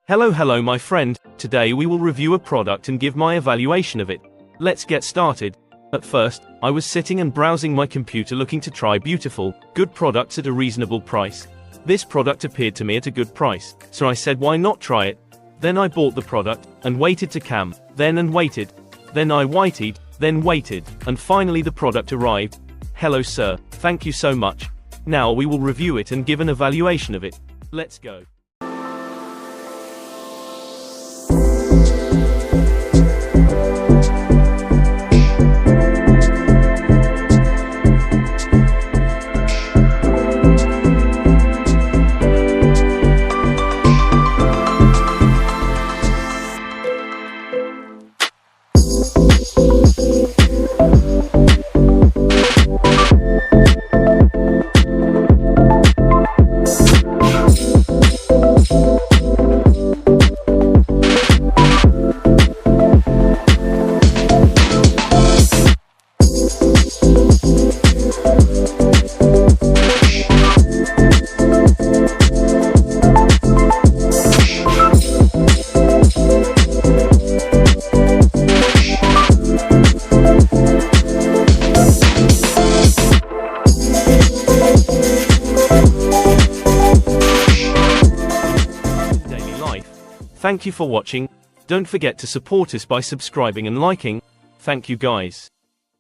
Hello my friend, today we will review a product and give my evaluation of it. Let's get started. At first, I was sitting and browsing my computer looking to try beautiful, good products at a reasonable price. This product appeared to me at a good price, so I said why not try it. Then I bought the product, and waited to come, then I waited, then waited, and finally the product arrived. Hello sir, thank you so much. Now we will review it and give an evaluation of it. Let's go. Thank you for watching. Don't forget to support us by subscribing and liking. Thank you guys.